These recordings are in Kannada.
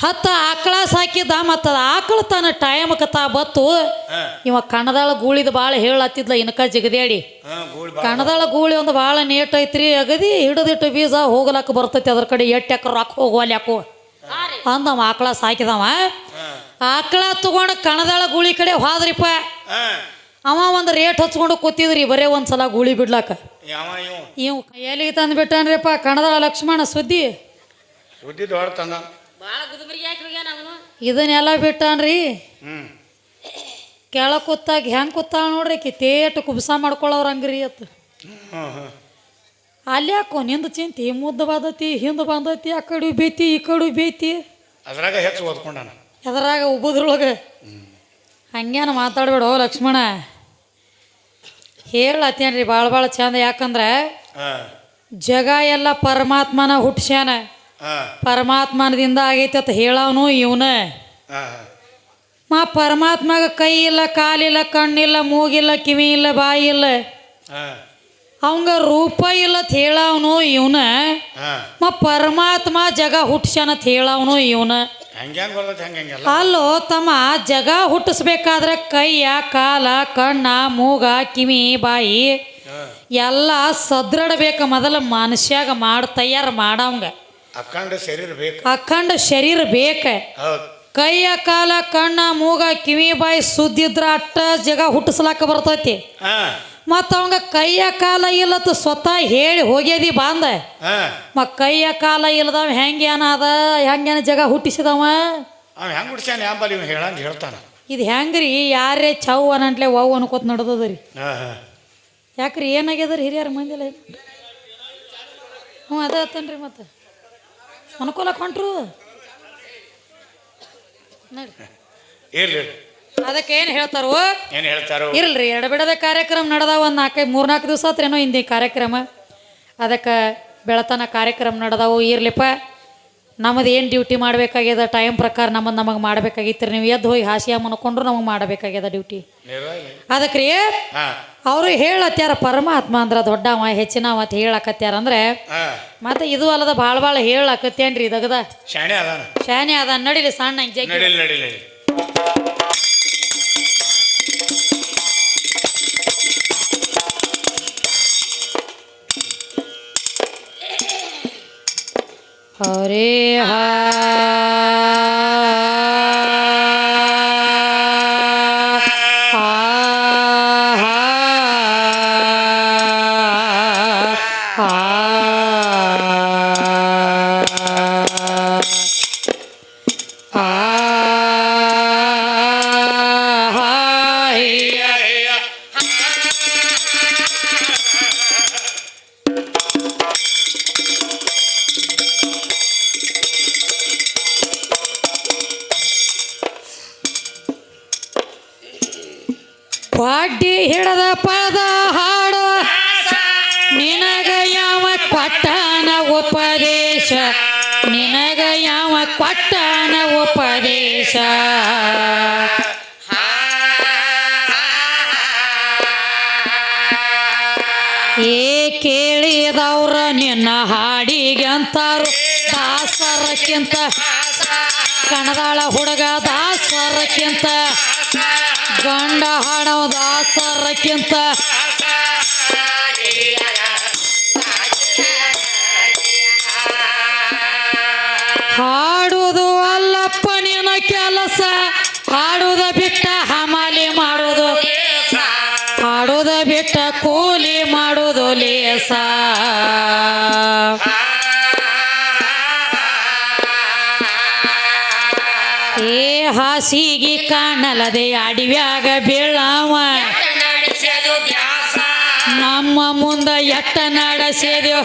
10 ಆಕಳ ಸಾಕಿದ್ದ ಮತ್ತು ಆಕಳ ತನ್ನ ಟೈಮಕ್ಕೆ ತಾ ಬತ್ತು ಇವ ಕಣದಾಳ ಗೂಳಿದ ಭಾಳ ಹೇಳತ್ತಿದ್ಲ ಇನ್ಕ ಜಿಗದ್ಯಾಡಿ ಕಣದಾಳ ಗೂಳಿ ಒಂದು ಭಾಳ ನೀಟ್ ಐತ್ರಿ ಅಗದಿ ಹಿಡಿದಿಟ್ಟು ಬೀಜ ಹೋಗ್ಲಾಕ ಬರ್ತೈತಿ ಅದ್ರ ಕಡೆ ಎಟ್ಟೆಕ್ಕ ರೊಕ್ಕ ಹೋಗುವಲ್ಲಿ ಯಾಕೋ ಅಂದವ ಆಕಳ ಸಾಕಿದವ ಆಕಳ ತಗೊಂಡು ಕಣದಾಳ ಗೂಳಿ ಕಡೆ ಹೋದ್ರಿಪ್ಪ ಅವ ಒಂದು ರೇಟ್ ಹಚ್ಕೊಂಡು ಕೂತಿದ್ರಿ ಬರೇ ಒಂದ್ಸಲ ಗೂಳಿ ಬಿಡ್ಲಾಕ ಇವ್ ಎಲ್ಲಿಗೆ ತಂದು ಬಿಟ್ಟಾನ್ರಿಪ್ಪ ಕಣದಾಳ ಲಕ್ಷ್ಮಣ ಸುದ್ದಿ ಇದನ್ನೆಲ್ಲ ಬಿಟ್ಟಾನ್ರಿ ಕೆಳ ಕೂತಾಗ ಹೆಂಗೆ ಕೂತಾಳ ನೋಡ್ರಿ ತೇಟು ಕುಬ್ಸ ಮಾಡ್ಕೊಳ್ಳೋರು ಹಂಗ್ರಿ ಅತ್ತ ಅಲ್ಲಿ ಯಾಕೋ ನಿಂದು ಚಿಂತಿ ಮುದ್ದ ಬಾದತಿ ಹಿಂದೆ ಬಂದತಿ ಆ ಕಡೆ ಬೇತಿ ಈ ಕಡೆ ಬೇತಿ ಅದ್ರಾಗ ಹೆಚ್ಚು ಓದ್ಕೊಂಡಾನ ಎದ್ರಾಗ ಉಬ್ಬದ್ರೊಳಗೆ ಹಂಗೇನು ಮಾತಾಡ್ಬೇಡ ಲಕ್ಷ್ಮಣ ಹೇಳತ್ತೇನ್ರಿ ಭಾಳ ಚಂದ ಯಾಕಂದ್ರೆ ಜಗ ಎಲ್ಲ ಪರಮಾತ್ಮನ ಹುಟ್ಸ್ಯಾನ ಪರಮಾತ್ಮನದಿಂದ ಆಗೈತೆ ಅಂತ ಹೇಳವನು ಇವನ ಪರಮಾತ್ಮಗ ಕೈ ಇಲ್ಲ ಕಾಲಿಲ್ಲ ಕಣ್ಣಿಲ್ಲ ಮೂಗಿಲ್ಲ ಕಿವಿ ಇಲ್ಲ ಬಾಯಿ ಇಲ್ಲ ಅವಂಗ ರೂಪ ಇಲ್ಲ ಅಂತ ಹೇಳವನು ಇವನ ಪರಮಾತ್ಮ ಜಗ ಹುಟ್ಸ್ಯಾನ ಅಂತ ಹೇಳವನು ಇವನ ಅಲ್ಲೋ ತಮ್ಮ ಜಗ ಹುಟ್ಟಿಸ್ಬೇಕಾದ್ರೆ ಕೈಯ ಕಾಲ ಕಣ್ಣ ಮೂಗ ಕಿವಿ ಬಾಯಿ ಎಲ್ಲ ಸದೃಢ ಮೊದಲ ಮನುಷ್ಯಾಗ ತಯಾರು ಮಾಡವಂಗ ಅಖಂಡ ಶರೀರ ಬೇಕ ಕೈಯ ಕಾಲ ಕಣ್ಣ ಮೂಗ ಕಿವಿ ಬಾಯಿ ಸುದ್ದಿದ್ರ ಅಟ್ಟ ಜಗ ಹುಟ್ಟಿಸ್ಲಾಕ ಬರ್ತೈತಿ ಮತ್ತ ಅವಂಗ ಕೈಯ ಕಾಲ ಇಲ್ಲತ್ತು ಸ್ವತಃ ಹೇಳಿ ಹೋಗ್ಯದಿ ಬಾಂದ ಕೈಯ ಕಾಲ ಇಲ್ಲದವ ಹೆಂಗೇನದ ಹೆಂಗೇನ ಜಗ ಹುಟ್ಟಿಸಿದವ ಇದು ಹೆಂಗ್ರಿ ಯಾರೇ ಚೌ ಅನಂಟ್ಲೆ ವವ್ ಅನ್ಕೋತ ನಡ್ದದ್ರಿ ಯಾಕ್ರಿ ಏನಾಗ್ಯದ್ರಿ ಹಿರಿಯರ ಮಂದಿಲ್ಲ ಅದತ್ತನ್ರಿ ಮತ್ತೆ ಅನುಕೂಲಕ್ಕೆ ಹೊಂಟ್ರು ಅದಕ್ಕೆ ಏನು ಹೇಳ್ತಾರೋ ಇರ್ಲ್ರಿ ಎಡಬಿಡದ ಕಾರ್ಯಕ್ರಮ ನಡೆದಾವ ಒಂದು 3-4 ದಿವಸ ಆತ್ರೇನೋ ಹಿಂದೆ ಕಾರ್ಯಕ್ರಮ ಅದಕ್ಕೆ ಬೆಳತನ ಕಾರ್ಯಕ್ರಮ ನಡೆದಾವು ಇರ್ಲಿಪ್ಪ ನಮ್ಮದು ಏನು ಡ್ಯೂಟಿ ಮಾಡಬೇಕಾಗ್ಯದ ಟೈಮ್ ಪ್ರಕಾರ ನಮಗೆ ಮಾಡಬೇಕಾಗಿತ್ತು ನೀವು ಎದ್ದು ಹೋಗಿ ಹಾಸಿಗೆ ಮನ್ಕೊಂಡ್ರು ನಮಗೆ ಮಾಡಬೇಕಾಗ್ಯದ ಡ್ಯೂಟಿ ಅದಕ್ಕೆ ರೀ ಅವರು ಹೇಳತ್ಯಾರ ಪರಮಾತ್ಮ ಅಂದ್ರ ದೊಡ್ಡವ ಹೆಚ್ಚಿನವ ಅಂತ ಹೇಳಕತ್ಯಾರ ಅಂದ್ರೆ ಮತ್ತೆ ಇದು ಅಲ್ಲದ ಭಾಳ ಹೇಳಕತ್ತೇನ್ರಿ ಇದಗದ ಶಾನೆ ಅದ ನಡಿಲಿ ಸಣ್ಣ ಹರೇ ಪಾಡ್ಡಿ ಹಿಡದ ಪದ ಹಾಡು ನಿನಗ ಯಾವ ಕೊಟ್ಟನ ಉಪದೇಶ ನಿನಗ ಯಾವ ಕೊಟ್ಟನ ಉಪದೇಶ ಕೇಳಿದವ್ರ ನಿನ್ನ ಹಾಡಿಗೆ ಅಂತಾರು ದಾಸರಕ್ಕಿಂತ ಕಣದಾಳ ಹುಡುಗ ದಾಸರಕ್ಕಿಂತ ಗಂಡ ಹಾಡವ ದಾಸರಕ್ಕಿಂತ ಹಾಡುವುದು ಅಲ್ಲಪ್ಪ ನಿನ್ನ ಕೆಲಸ ಹಾಡುವುದ ಬಿಟ್ಟ ಹಮಾಲಿ ಮಾಡೋದು ಹಾಡುವುದ ಬಿಟ್ಟ ಕೂಲಿ ಮಾಡೋದು ಲೇಸ ಹಾಸಿಗೆ ಕಾಣಲದೆ ಅಡವ್ಯಾಗ ಬೀಳಾವ ನಮ್ಮ ಮುಂದ ಎಟ್ಟ ನಡೆಸಿದ್ಯೋ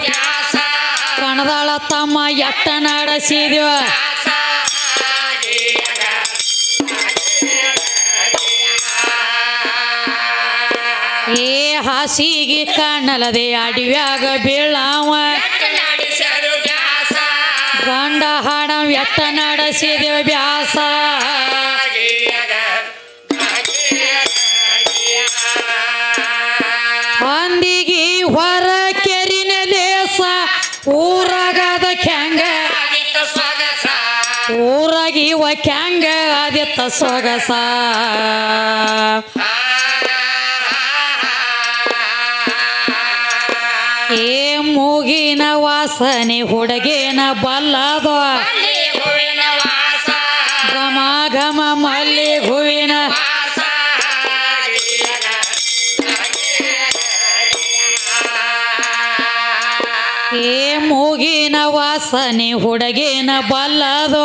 ಕಣದಾಳ ತಮ್ಮ ಎಟ್ಟ ನಡೆಸಿದ್ಯೋ ಹಾಸಿಗೆ ಕಾಣಲದೆ ಅಡವ್ಯಾಗ ಬೀಳಾವ ಗಂಡ ಹಾಡ ಎಟ್ಟ ನಡೆಸಿದೇವ ಬ್ಯಾಸ ಅಂದಿಗಿ ಹೊರ ಕೆರಿನ ಲೇಸ ಊರಾಗದ ಕ್ಯಾಂಗ ಊರಾಗಿ ಕ್ಯಾಂಗ ಆದಿತ್ತ ಸೊಗಸ ಏ ಮೂಗಿನ ವಾಸನೆ ಹುಡುಗೇನ ಬಲ್ಲದ ಘಮ ಘಮ ಮಲ್ಲಿ ಹೂವಿನ ಏ ಮೂಗಿನ ವಾಸನೆ ಹುಡುಗೇನ ಬಲ್ಲದ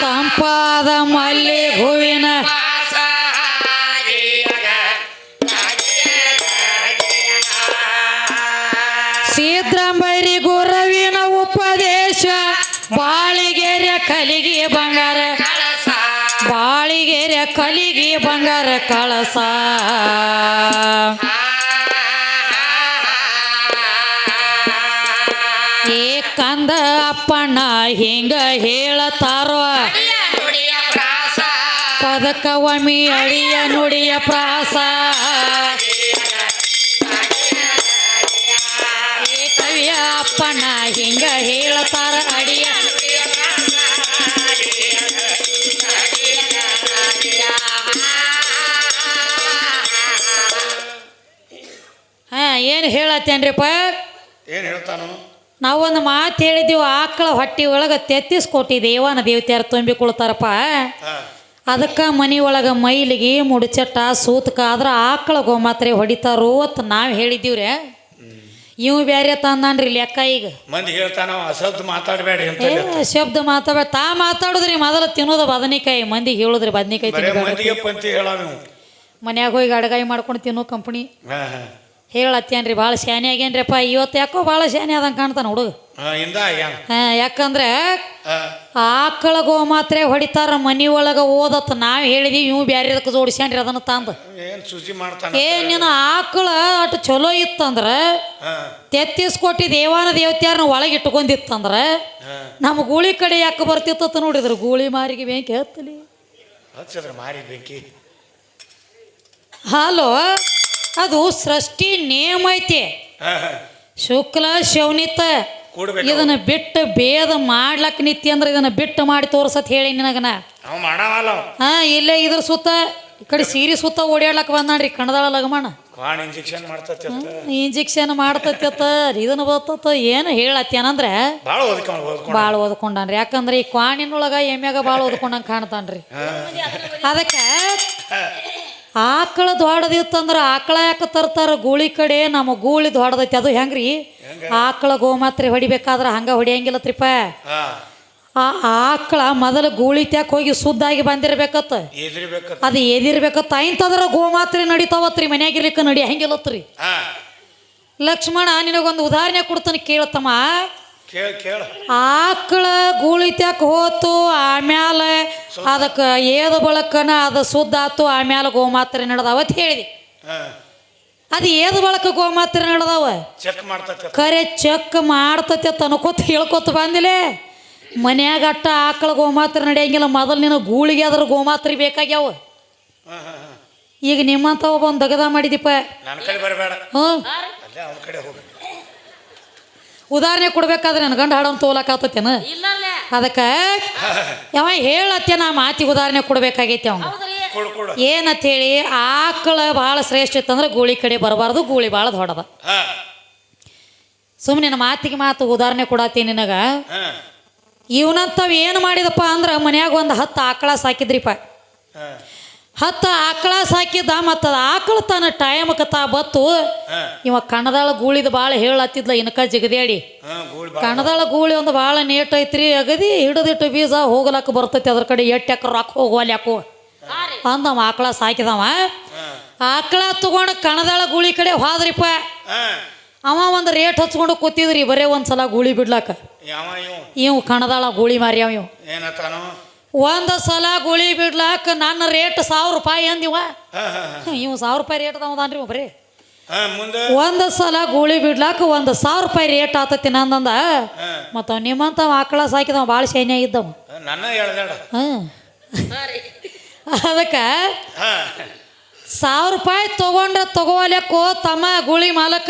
ತಂಪಾದ ಮಲ್ಲಿ ಹೂವಿನ ಸಿದ್ರಂಬರಿ ಗುರುವಿನ ಉಪದೇಶ ಬಾಳಿಗೆರೆ ಕಲಿಗೆ ಬಂಗಾರ ಬಾಳಿಗೆರೆ ಕಲಿಗೆ ಬಂಗಾರ ಕಳಸ ಏ ಕಂದ ಅಪ್ಪಣ್ಣ ಹಿಂಗ ಹೇಳತಾರೋ ಪದಕ ಒಮ್ಮಿ ಅಳಿಯ ನುಡಿಯ ಪ್ರಾಸ ಏ ಕವಿಯ ಅಪ್ಪಣ್ಣ ಹಿಂಗ ಹೇಳತಾರ ಅಡಿಯ ಹಾ ಏನು ಹೇಳತ್ತೇನ್ರಿಪ್ಪ ಏನು ಹೇಳ್ತಾನು ನಾವೊಂದು ಮಾತು ಹೇಳಿದ್ದೀವಿ ಆಕಳ ಹೊಟ್ಟಿ ಒಳಗೆ 33 ಕೋಟಿ ದೇವಾನ ದೇವತೆಯರು ತುಂಬಿಕೊಳ್ತಾರಪ್ಪ ಅದಕ್ಕೆ ಮನೆ ಒಳಗೆ ಮೈಲಿಗೆ ಮುಡಿಚಟ್ಟ ಸೂತಕ ಆದ್ರೆ ಆಕಳ ಗೋಮಾತ್ರೆ ಹೊಡಿತಾರೋ ಅಂತ ನಾವು ಹೇಳಿದ್ದೀವ್ರೆ ಇವು ಬೇರೆ ತಂದಾನ್ರಿ ಲೆಕ್ಕ ಈಗ ಮಂದಿ ಹೇಳ್ತಾನ ಅಸದ್ ಮಾತಾಡಬೇಡಿ ಅಂತ ಶಬ್ದ ಮಾತಾಡ ತಾ ಮಾತಾಡುದ್ರಿ ಮೊದಲು ತಿನ್ನೋದು ಬದನೆಕಾಯಿ ಮಂದಿಗೆ ಹೇಳುದ್ರಿ ಬದನೆಕಾಯಿ ಮಂದಿಗೆ ಪಂತಿ ಹೇಳ ಮನ್ಯಾಗ ಹೋಗಿ ಅಡಗಾಯಿ ಮಾಡ್ಕೊಂಡು ತಿನ್ನೋ ಕಂಪ್ನಿ ಹೇಳತ್ತೇನ್ರಿ ಭಾಳ ಶಾನೆ ಆಗ್ಯಾನ್ರಿಪ್ಪ ಇವತ್ತು ಯಾಕೋ ಭಾಳ ಶಾನೆ ಆದಂಗೆ ಕಾಣ್ತಾನ ಹುಡುಗ ಯಾಕಂದ್ರೆ ಆಕಳ ಗೋಮಾತ್ರೆ ಹೊಡಿತಾರ ಮನಿ ಒಳಗ ಓದತ್ ನಾವ್ ಹೇಳಿದೀವಿ ಇವು ಬ್ಯಾರೆ ಅದಕ್ಕೆ ಜೋಡಿಸ್ಯಾನ್ರಿ ಅದನ್ನ ತಂದು ನಿನ್ನ ಆಕಳ ಅಷ್ಟು ಚಲೋ ಇತ್ತಂದ್ರ 33 ಕೋಟಿ ದೇವಾನ ದೇವತೆಯಾರನ್ನ ಒಳಗೆ ಇಟ್ಕೊಂಡಿತ್ತಂದ್ರ ನಮ್ಮ ಗೂಳಿ ಕಡೆ ಯಾಕೆ ಬರ್ತಿತ್ತ ನೋಡಿದ್ರು ಗೂಳಿ ಮಾರಿಗೆ ಬೆಂಕಿ ಹತ್ತಲಿ ಮಾರಿ ಬೆಂಕಿ ಹಲೋ ಅದು ಸೃಷ್ಟಿ ನೇಮ ಐತಿ ಶುಕ್ಲ ಶೌನಿತ ಇದನ್ನ ಬಿಟ್ಟು ಭೇದ ಮಾಡ್ಲಕ್ ನಿತ್ಯ ಅಂದ್ರೆ ಇದನ್ನ ಬಿಟ್ಟು ಮಾಡಿ ತೋರ್ಸತ್ ಹೇಳಿ ನಿನಗನ ಹಾ ಇಲ್ಲೇ ಇದ್ರ ಸುತ್ತ ಈ ಕಡೆ ಸೀರೆ ಸುತ್ತ ಓಡಾಡ್ಲಕ್ ಬಂದಾಡ್ರಿ ಕಣದಾಳ ಲಗಮಣ ಇಂಜೆಕ್ಷನ್ ಮಾಡ್ತತ್ತ ಇದನ್ನ ಬರ್ತತ್ತ ಏನು ಹೇಳತ್ತೇನಂದ್ರೆ ಭಾಳ ಓದ್ಕೊಂಡಾನ್ರಿ ಯಾಕಂದ್ರೆ ಈ ಕ್ವಾಣಿನೊಳಗ ಎಮ್ಯಾಗ ಭಾಳ ಓದ್ಕೊಂಡಂಗೆ ಕಾಣ್ತಾನ್ರಿ ಅದಕ್ಕೆ ಆಕಳ ದೊಡ್ಡದಿತ್ತಂದ್ರೆ ಆಕಳ ಯಾಕೆ ತರ್ತಾರ ಗೂಳಿ ಕಡೆ ನಮ್ಮ ಗೂಳಿ ದೊಡ್ಡದೈತಿ ಅದು ಹೆಂಗ್ರಿ ಆಕಳ ಗೋಮಾತ್ರೆ ಹೊಡಿಬೇಕಾದ್ರೆ ಹಂಗ ಹೊಡಿಯಂಗಿಲ್ಲತ್ರಿಪ್ಪ ಆ ಆಕಳ ಮೊದಲು ಗೂಳಿ ತ್ಯಾಕ್ ಹೋಗಿ ಶುದ್ಧಾಗಿ ಬಂದಿರ್ಬೇಕತ್ತ ಅದು ಎದಿರ್ಬೇಕತ್ತ ಇಂತಂದ್ರ ಗೋಮಾತ್ರೆ ನಡಿತಾವತ್ರಿ ಮನ್ಯಾಗಿರ್ಲಿಕ್ಕೆ ನಡಿ ಹಂಗಿಲ್ಲತ್ರಿ ಲಕ್ಷ್ಮಣ ನಿನಗೊಂದು ಉದಾಹರಣೆ ಕೊಡ್ತಾನೆ ಕೇಳತ್ತಮ್ಮ ಆಕಳ ಗೂಳಿ ತ್ಯಾಕ್ ಹೋತು ಆಮ್ಯಾಲ ಅದಕ್ಕೆ ಏದು ಬಳಕನ ಅದು ಶುದ್ಧ ಆತು ಆಮ್ಯಾಲ ಗೋಮಾತ್ರೆ ನಡೆದಾವ ಅಂತ ಹೇಳಿದಿ ಅದು ಏದು ಬಳಕ ಗೋಮಾತ್ರೆ ನಡೆದಾವ ಖರೆ ಚೆಕ್ ಮಾಡ್ತತಿ ತನಕೋತ ಹೇಳ್ಕೊತ ಬಂದಿಲ್ಲ ಮನ್ಯಾಗ ಅಟ್ಟ ಆಕಳ ಗೋಮಾತ್ರೆ ನಡೆಯಂಗಿಲ್ಲ ಮೊದಲು ನಿನ್ನ ಗೂಳಿಗೆ ಅದ್ರ ಗೋಮಾತ್ರೆ ಬೇಕಾಗ್ಯಾವ ಈಗ ನಿಮ್ಮಂತ ಒಬ್ಬ ದಗದ ಮಾಡಿದಿಪ್ಪ ಉದಾಹರಣೆ ಕೊಡ್ಬೇಕಾದ್ರೆ ನನ್ನ ಗಂಡ ಹಾಡೋನ್ ತೋಲಕಾತೇನ ಅದಕ್ಕೆ ಯಾವ ಹೇಳತ್ತೆ ನಾ ಮಾತಿಗೆ ಉದಾಹರಣೆ ಕೊಡ್ಬೇಕಾಗೈತಿ ಅವ ಏನಂತ ಹೇಳಿ ಆಕಳ ಭಾಳ ಶ್ರೇಷ್ಠ ಇತ್ತಂದ್ರೆ ಗೂಳಿ ಕಡೆ ಬರಬಾರ್ದು ಗೂಳಿ ಭಾಳ ದೊಡ್ಡದ ಸುಮ್ಮನೆ ಮಾತಿಗೆ ಮಾತು ಉದಾಹರಣೆ ಕೊಡತ್ತೀನಿ ನಿನಗ ಇವನಂತವ್ ಏನು ಮಾಡಿದಪ್ಪ ಅಂದ್ರೆ ಮನ್ಯಾಗ ಒಂದು 10 ಆಕಳ ಸಾಕಿದ್ರಿಪ್ಪ 10 ಆಕಳ ಸಾಕಿದ್ದ ಮತ್ತು ಆಕಳ ತನ್ನ ಟೈಮಕ್ಕೆ ಬತ್ತು ಇವ ಕಣದಾಳ ಗೂಳಿದ ಭಾಳ ಹೇಳತ್ತಿದ್ಲ ಇನ್ಕ ಜಿಗದೇಡಿ ಕಣದಾಳ ಗೂಳಿ ಒಂದು ಭಾಳ ನೇಟ್ ಐತ್ರಿ ಅಗದಿ ಹಿಡಿದಿಟ್ಟು ಬೀಜ ಹೋಗ್ಲಾಕ ಬರ್ತೈತಿ ಅದ್ರ ಕಡೆ ಎಟ್ಟು ರೊಕ್ಕ ಹೋಗುವಲ್ಲಿ ಯಾಕೋ ಅಂದವ ಆಕಳ ಸಾಕಿದವ ಆಕಳ ತಗೊಂಡು ಕಣದಾಳ ಗೂಳಿ ಕಡೆ ಹೋದ್ರಿಪ್ಪ ಅವ ಒಂದು ರೇಟ್ ಹಚ್ಕೊಂಡು ಕೂತಿದ್ರಿ ಬರೇ ಒಂದ್ಸಲ ಗೂಳಿ ಬಿಡ್ಲಾಕ ಇವ್ ಕಣದಾಳ ಗೂಳಿ ಮಾರ್ಯಾವ ಇವ್ ಒಂದು ಸಲ ಗುಳಿ ಬಿಡ್ಲಾಕ ನನ್ನ ರೇಟ್ 1000 ರೂಪಾಯಿ ಅಂದಿವ ಇವ್ 1000 ರೂಪಾಯಿ ರೇಟ್ ಅದಾವನ್ರಿ ಬರೀ ಒಂದು ಸಲ ಗೂಳಿ ಬಿಡ್ಲಾಕ 1000 ರೂಪಾಯಿ ರೇಟ್ ಆತತಿ ನಂದಂದ ಮತ್ತ ನಿಮ್ಮಂತ ಆಕಳ ಸಾಕಿದವ ಭಾಳ ಶೈನ್ಯ ಇದ್ದವ ಅದಕ್ಕೆ 1000 ರೂಪಾಯಿ ತಗೋಲಕ್ಕೋ ತಮ್ಮ ಗುಳಿ ಮಾಲಕ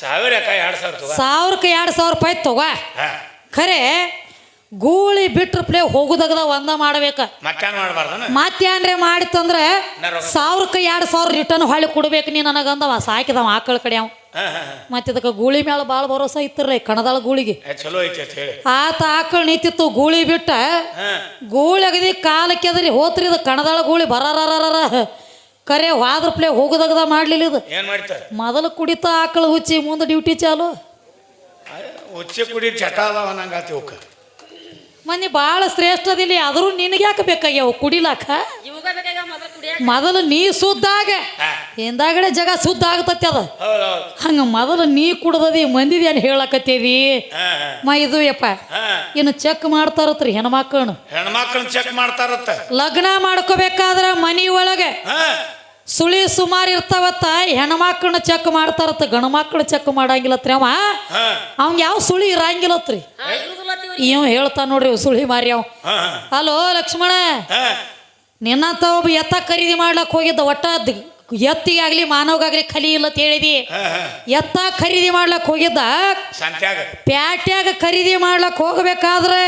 1000ಕ್ಕೆ 2000 ರೂಪಾಯಿ ತಗೋ ಖರೆ ಗೂಳಿ ಬಿಟ್ರ ಪ್ಲೇ ಹೋಗುದಾಗದ ಒಂದ ಮಾಡ್ಬೇಕ ಮತ್ತೇನ್ ಮಾಡ್ಬಾರ್ದನ ಮತ್ತೇನ್ರೆ ಮಾಡಿತ್ತಂದ್ರೆ 1000ಕ್ಕೆ 2000 ರಿಟರ್ನ್ ಹೊಳ್ಳಿ ಕೊಡ್ಬೇಕು ನೀ ನನಗಂದವ ಸಾಕಿದವ ಆಕಳ ಕಡೆ ಅವ ಮತ್ತೆ ಇದಕ್ಕೆ ಗೂಳಿ ಮೇಲೆ ಭಾಳ ಭರೋಸಾ ಇತ್ತಿರ್ರಿ ಕಣದಾಳ ಗೂಳಿಗೆ ಚಲೋ ಐತಿ ಅಂತ ಹೇಳಿ ಆತ ಆಕಳ ನಿಂತಿತ್ತು ಗೂಳಿ ಬಿಟ್ಟ ಗೂಳಿ ಅಗದಿ ಕಾಲಕ್ಕೆ ಅದ್ರಿ ಹೋತ್ರಿ ಇದು ಕಣದಾಳ ಗೂಳಿ ಬರಾರ ಕರೆ ಹೋದ್ರ ಪ್ಲೇ ಹೋಗುದಾಗದ ಮಾಡ್ಲಿಲ್ಲ ಇದು ಏನ್ ಮಾಡ್ತಾರೆ ಮೊದಲು ಕುಡಿತ ಆಕಳ ಹುಚ್ಚಿ ಮುಂದೆ ಡ್ಯೂಟಿ ಚಾಲು ಉಚ್ಚಿ ಕುಡಿ ಚಟ ಅದಾವ ನಂಗಾತಿ ಹೋಗ ಮನೆ ಭಾಳ ಶ್ರೇಷ್ಠದಿಲ್ಲ ಆದರೂ ನಿನಗೆ ಯಾಕೆ ಬೇಕಾಗ್ಯಾವ ಕುಡಿಲಾಕ ಮೊದಲು ನೀ ಸುದ್ದಾಗ ಹಿಂದಾಗಡೆ ಜಗ ಸುದ್ದ ಆಗತತಿ ಅದ ಹಂಗ ಮೊದಲು ನೀ ಕುಡ್ದದಿ ಮಂದಿದೇನು ಹೇಳಕತ್ತೀವಿ ಇದು ಯಪ್ಪ ಇನ್ನು ಚೆಕ್ ಮಾಡ್ತಾರತ್ರಿ ಹೆಣ್ಮಕ್ಳನ್ನ ಚೆಕ್ ಮಾಡ್ತಾರತ್ತ ಲಗ್ನ ಮಾಡ್ಕೋಬೇಕಾದ್ರ ಮನಿ ಒಳಗೆ ಸುಳಿ ಸುಮಾರು ಇರ್ತಾವತ್ತ ಹೆಣ್ಮಕ್ಳನ್ನ ಚೆಕ್ ಮಾಡ್ತಾರತ್ತ ಗಂಡು ಮಕ್ಳು ಚೆಕ್ ಮಾಡಂಗಿಲ್ಲತ್ರಿ ಅವಂಗ ಯಾವ ಸುಳಿ ಇರಂಗಿಲ್ಲತ್ರಿ ಇವ್ ಹೇಳ್ತಾನ ನೋಡ್ರಿ ಸುಳಿ ಮಾರಿ ಅವ ಹಲೋ ಲಕ್ಷ್ಮಣ ನಿನ್ನಂತ ಒಬ್ಬ ಎತ್ತ ಖರೀದಿ ಮಾಡ್ಲಕ್ ಹೋಗಿದ್ದ ಒಟ್ಟ ಎತ್ತಿಗಾಗ್ಲಿ ಮಾನವಗಾಗ್ಲಿ ಕಲಿ ಇಲ್ಲ ಅಂತ ಹೇಳಿದಿ ಎತ್ತ ಖರೀದಿ ಮಾಡ್ಲಕ್ ಹೋಗಿದ್ದ ಪ್ಯಾಟ್ಯಾಗ ಖರೀದಿ ಮಾಡ್ಲಕ್ ಹೋಗ್ಬೇಕಾದ್ರೆ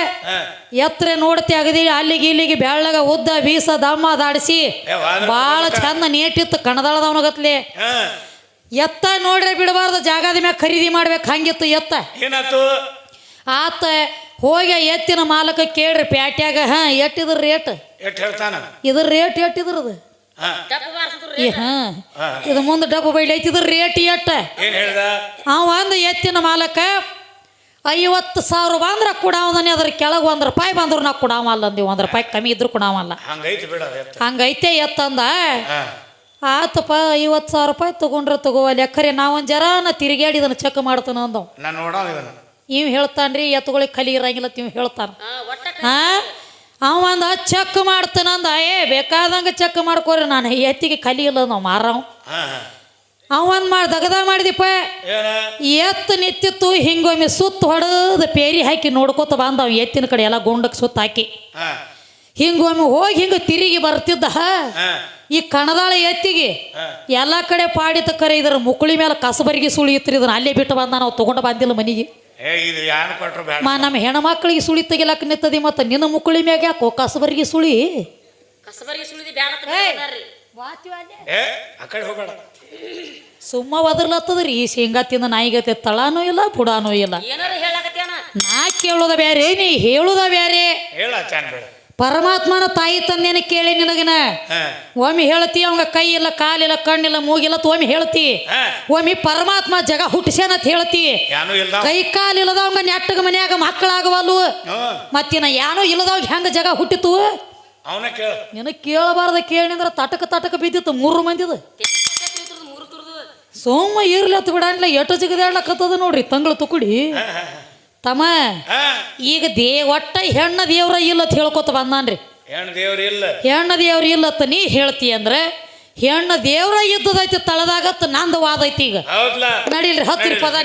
ಎತ್ತರ ನೋಡ್ತಿ ಅಗದಿ ಅಲ್ಲಿಗೆ ಇಲ್ಲಿಗೆ ಬೆಳ್ಳಗ ಉದ್ದ ಬೀಸ ದಮ್ಮ ದಾಡಿಸಿ ಬಾಳ ಚಂದ ನೇಟಿತ್ತು ಕಣದಾಳದವನಗತ್ಲಿ ಎತ್ತ ನೋಡ್ರೆ ಬಿಡಬಾರ್ದು ಜಾಗದ ಮ್ಯಾಗ ಖರೀದಿ ಮಾಡ್ಬೇಕು ಹಂಗಿತ್ತು ಎತ್ತ ಆತ ಹೋಗಿ ಎತ್ತಿನ ಮಾಲಕ ಕೇಳ್ರಿ ಪ್ಯಾಟ್ಯಾಗ ಎಟ್ಟಿದ್ರ ರೇಟ್ ಇದ್ರ ರೇಟ್ ಎಟ್ಟಿದ್ರದು ಇದು ಮುಂದೆ ಡಬ್ಬ ಬೈಲಿ ಐತಿದ್ರ ರೇಟ್ ಎಟ್ಟ ಅವ ಒಂದು ಎತ್ತಿನ ಮಾಲಕ 50,000 ಬಂದ್ರ ಕೊಡಾವದನೆ ಅದ್ರ ಕೆಳಗೆ ₹1 ಬಂದ್ರು ನಾ ಕೊಡಾವಲ್ಲ ಅಂದಿವಿ ₹1 ಕಮ್ಮಿ ಇದ್ರು ಕೊಡಾವಲ್ಲ ಹಂಗೈತೆ ಎತ್ತಂದ ಆತಪ್ಪ ₹50,000 ತಗೊಂಡ್ರೆ ತಗೋವಲ್ಲ ಖರೆ ನಾವೊಂದು ಜರಾನ ತಿರುಗಾಡಿ ಇದನ್ನ ಚೆಕ್ ಮಾಡ್ತಾನ ಅಂದವ್ ಇವ್ ಹೇಳ್ತಾನ್ರಿ ಎತ್ತುಗಳಿಗೆ ಕಲಿ ಇರಂಗಿಲ್ಲ ಇವ್ ಹೇಳ್ತಾನ ಅವ ಅಂದ ಚೆಕ್ ಮಾಡ್ತಾನಂದ ಬೇಕಾದಂಗ ಚೆಕ್ ಮಾಡ್ಕೋರಿ ನಾನು ಎತ್ತಿಗೆ ಕಲಿ ಇಲ್ಲ ನಾವು ಮಾರವ್ ಅವಂದ್ ದಗದ ಮಾಡಿದಿಪ್ಪ ಎತ್ತು ನಿಂತಿತ್ತು ಹಿಂಗೊಮ್ಮೆ ಸುತ್ತ ಹೊಡೆದ ಪೇರಿ ಹಾಕಿ ನೋಡ್ಕೋತ ಬಂದವ್ ಎತ್ತಿನ ಕಡೆ ಎಲ್ಲ ಗುಂಡಕ್ಕೆ ಸುತ್ತ ಹಾಕಿ ಹಿಂಗೊಮ್ಮೆ ಹೋಗಿ ಹಿಂಗ ತಿರುಗಿ ಬರ್ತಿದ್ದ ಈ ಕಣದಾಳ ಎತ್ತಿಗೆ ಎಲ್ಲ ಕಡೆ ಪಾಡಿತ ಕರೆ ಇದ್ರ ಮುಕುಳಿ ಮೇಲೆ ಕಸಬರಿಗೆ ಸುಳಿ ಇತ್ತು ಇದನ್ನ ಅಲ್ಲೇ ಬಿಟ್ಟು ಬಂದ ನಾವು ತಗೊಂಡು ಬಂದಿಲ್ಲ ಮನೆಗೆ ನಮ್ಮ ಹೆಣ್ಮಕ್ಳಿಗೆ ಸುಳಿ ತೆಗಿಲಕ್ಕ ನಿಂತದಿ ಮತ್ತ ನಿನ್ನ ಮುಕುಳಿ ಮ್ಯಾಗ ಯಾಕೋ ಕಸಬರಿಗೆ ಸುಳಿ ಸುಮ್ಮ ಒದರ್ಲತ್ತದ್ರಿ ಈ ಶೇಂಗಾ ತಿಂದ ನಾಯಿಗತ್ತೆ ತಳಾನೂ ಇಲ್ಲ ಬುಡಾನೂ ಇಲ್ಲ ನಾ ಕೇಳೋದ ಬ್ಯಾರೆ ನೀ ಹೇಳುದ ಬ್ಯಾರೆ ಪರಮಾತ್ಮನ ತಾಯಿ ತಂದೇನ ಕೇಳಿ ನಿನಗನ ಒಮ್ಮೆ ಹೇಳ್ತಿ ಅವಂಗ ಕೈ ಇಲ್ಲ ಕಾಲಿಲ್ಲ ಕಣ್ಣಿಲ್ಲ ಮೂಗಿಲ್ಲ ಒಮ್ಮೆ ಹೇಳ್ತಿ ಒಮ್ಮೆ ಪರಮಾತ್ಮ ಜಗ ಹುಟ್ಟಿಸ್ಯಾನತ್ ಹೇಳ್ತಿ ಕೈ ಕಾಲಿಲ್ಲದ ಅವಂಗ ನೆಟ್ಟಗ ಮನ್ಯಾಗ ಮಕ್ಕಳಾಗವಲ್ಲು ಮತ್ತಿನ ಏನೋ ಇಲ್ಲದವಾಗ ಹೆಂಗ ಜಗ ಹುಟ್ಟಿತು ನಿನಗೆ ಕೇಳಬಾರ್ದ ಕೇಳಿದ್ರ ತಟಕ ಬಿದ್ದಿತ್ತು 3 ಮಂದಿದ ಸೋಮ ಇರ್ಲತ್ ಬಿಡಲ್ಲ ಎಟು ಜಿಗದಾಡ್ಲಕ್ಕತ್ತದ ನೋಡ್ರಿ ತಂಗಳು ತುಕುಡಿ ತಮ್ಮ ಈಗ ಒಟ್ಟ ಹೆಣ್ಣ ದೇವ್ರ ಇಲ್ಲತ್ ಹೇಳ್ಕೊತ ಬಂದಾನ್ರಿ ಹೆಣ್ಣ ದೇವ್ರ ಇಲ್ಲತ್ತ ನೀ ಹೇಳ್ತಿ ಅಂದ್ರೆ ಹೆಣ್ಣ ದೇವ್ರ ಇದ್ದದೈತಿ ತಳದಾಗತ್ತ ನಂದು ವಾದ ಐತಿ ಈಗ ನಡಿಲ್ರಿ ಹತ್ತಿರ ಪದ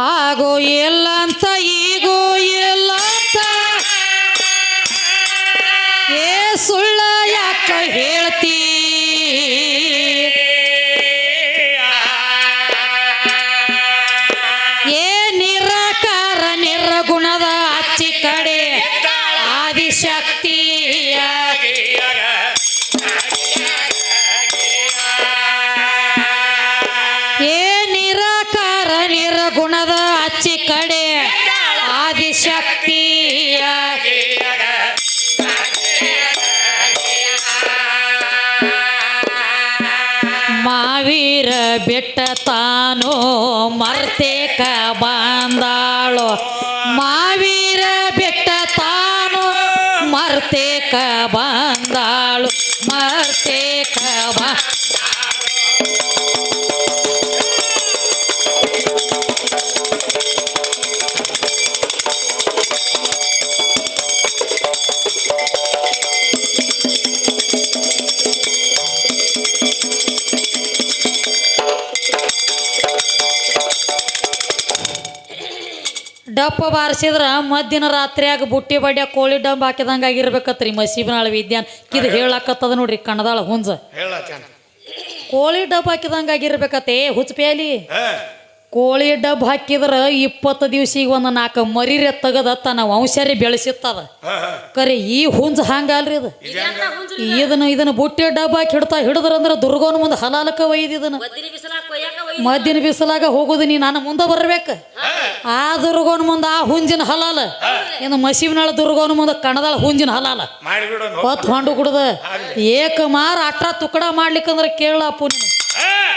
ಆಗೋ ಇಲ್ಲ ಅಂತ ಈಗೋ ಇಲ್ಲ ಅಂತ ಏ ಸುಳ್ಳ ಯಾಕ ಹೇಳ್ತಿ ಏ ನಿರಾಕಾರ ನಿರ್ಗುಣದ ಅಚ್ಚಿ ಕಡೆ ಆದಿಶಕ್ತಿಯ ಏ ನಿರಾಕಾರ ನಿರ್ಗುಣದ ಅಚ್ಚಿ ಕಡೆ ಆದಿಶಕ್ತಿಯ ಮಾವೀರ ಬಿಟ್ಟ ತಾನು ಮರ್ತೇಕ ಬಂದಾಳು ಮಾವೀರ ಬಿಟ್ಟ ತಾನು ಮರ್ತೇಕ ಬಂದಾಳು ಮರ್ತೇಕ ಡಪ್ಪ ಬಾರಿಸಿದ್ರ ಮಧ್ಯಾಹ್ನ ರಾತ್ರಿಯಾಗ ಬುಟ್ಟಿ ಬಡ್ಯಾಗ ಕೋಳಿ ಡಂಬ್ ಹಾಕಿದಂಗೆ ಆಗಿರ್ಬೇಕತ್ರಿ ಮಸೀಬನಾಳ ವಿದ್ಯಾನ್ ಇದು ಹೇಳಾಕತ್ತದ ನೋಡ್ರಿ ಕನ್ನದಾಳ ಹುಂಜ ಕೋಳಿ ಡಬ್ ಹಾಕಿದಂಗೆ ಆಗಿರ್ಬೇಕತ್ತೆ ಹುಚ್ಚಪೇಲಿ ಕೋಳಿ ಡಬ್ ಹಾಕಿದ್ರ 20 ದಿವ್ಸಿಗೆ ಒಂದು 4 ಮರಿರೆ ತೆಗದತ್ತ ನಾವು ವಂಶರೇ ಬೆಳೆಸಿತ್ತದ ಕರೆ ಈ ಹುಂಜ ಹಂಗಲ್ರಿ ಇದು ಇದನ್ನ ಬುಟ್ಟಿ ಡಬ್ ಹಾಕಿ ಹಿಡಿದ್ರಂದ್ರ ದುರ್ಗೋನ ಮುಂದೆ ಹಲಾಲಕ ಒಯ್ದು ಇದನ್ನ ಮದ್ದಿನ ಬಿಸಿಲಾಗ ಹೋಗುದು ನೀ ನಾನು ಮುಂದೆ ಬರ್ಬೇಕು ಆ ದುರ್ಗೋನ ಮುಂದೆ ಆ ಹುಂಜಿನ ಹಲಾಲ ಇನ್ನು ಮಸೀಬನಾಳ ದುರ್ಗೋನ ಮುಂದೆ ಕಣದಾಳ ಹುಂಜಿನ ಹಲಾಲ ಹೊತ್ತು ಹೊಂಡು ಕುಡ್ದ ಏಕ ಮಾರ ಅಟ್ರ ತುಕಡ ಮಾಡ್ಲಿಕ್ಕಂದ್ರೆ ಕೇಳಪ್ಪು ನೀನು